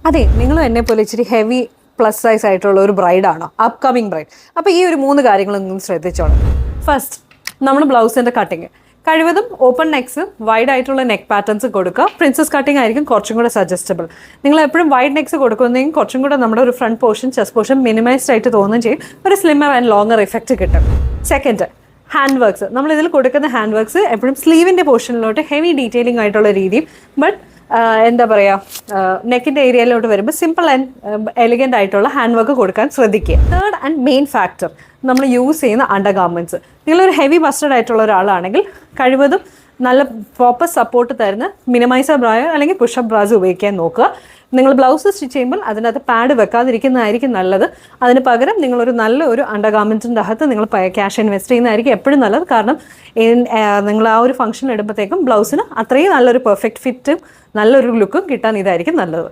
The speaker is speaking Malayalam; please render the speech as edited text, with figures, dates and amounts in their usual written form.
അതെ, നിങ്ങളും എന്നെ പോലെ ഇച്ചിരി ഹെവി പ്ലസ് സൈസ് ആയിട്ടുള്ള ഒരു ബ്രൈഡാണോ, അപ്കമിങ് ബ്രൈഡ്? അപ്പോൾ ഈ ഒരു 3 കാര്യങ്ങളൊന്നും ശ്രദ്ധിച്ചോളാം. ഫസ്റ്റ്, നമ്മൾ ബ്ലൗസിൻ്റെ കട്ടിങ് കഴിവതും ഓപ്പൺ നെക്സ്, വൈഡ് ആയിട്ടുള്ള നെക്ക് പാറ്റേൺസ് കൊടുക്കുക. പ്രിൻസസ് കട്ടിങ് ആയിരിക്കും കുറച്ചും കൂടെ സജസ്റ്റബിൾ. നിങ്ങൾ എപ്പോഴും വൈഡ് നെക്സ് കൊടുക്കുന്നെങ്കിൽ കുറച്ചും കൂടെ നമ്മുടെ ഒരു front portion, chest portion minimised ആയിട്ട് തോന്നുകയും ചെയ്യും. ഒരു സ്ലിമ്മർ ആൻഡ് ലോങ്ങർ ഇഫക്റ്റ് കിട്ടും. Second, hand works. നമ്മൾ ഇതിൽ കൊടുക്കുന്ന ഹാൻഡ് വർക്ക്സ് എപ്പോഴും സ്ലീവിൻ്റെ പോർഷനിലോട്ട് ഹെവി ഡീറ്റെയിലിംഗ് ആയിട്ടുള്ള രീതിയും ബട്ട് എന്താ പറയുക, നെക്കിൻ്റെ ഏരിയയിലോട്ട് വരുമ്പോൾ സിമ്പിൾ ആൻഡ് എലിഗൻ്റ് ആയിട്ടുള്ള ഹാൻഡ് വർക്ക് കൊടുക്കാൻ ശ്രദ്ധിക്കുക. തേർഡ് ആൻഡ് മെയിൻ ഫാക്ടർ, നമ്മൾ യൂസ് ചെയ്യുന്ന അണ്ടർ ഗാർമെൻറ്റ്സ്. നിങ്ങളൊരു ഹെവി ബസ്റ്റഡ് ആയിട്ടുള്ള ഒരാളാണെങ്കിൽ കഴിവതും നല്ല പ്രോപ്പർ സപ്പോർട്ട് തരുന്ന മിനിമൈസർ ബ്രായോ അല്ലെങ്കിൽ പുഷപ്പ് ബ്രാസ് ഉപയോഗിക്കാൻ നോക്കുക. നിങ്ങൾ ബ്ലൗസ് സ്റ്റിച്ച് ചെയ്യുമ്പോൾ അതിനകത്ത് പാഡ് വെക്കാതിരിക്കുന്നതായിരിക്കും നല്ലത്. അതിന് പകരം നിങ്ങളൊരു നല്ല ഒരു അണ്ടർ ഗാർമെൻറ്റിൻ്റെ അകത്ത് നിങ്ങൾ ക്യാഷ് ഇൻവെസ്റ്റ് ചെയ്യുന്നതായിരിക്കും എപ്പോഴും നല്ലത്. കാരണം നിങ്ങൾ ആ ഒരു ഫംഗ്ഷൻ ഇടുമ്പോഴത്തേക്കും ബ്ലൗസിന് അത്രയും നല്ലൊരു പെർഫെക്റ്റ് ഫിറ്റും നല്ലൊരു ലുക്കും കിട്ടാൻ ഇതായിരിക്കും നല്ലത്.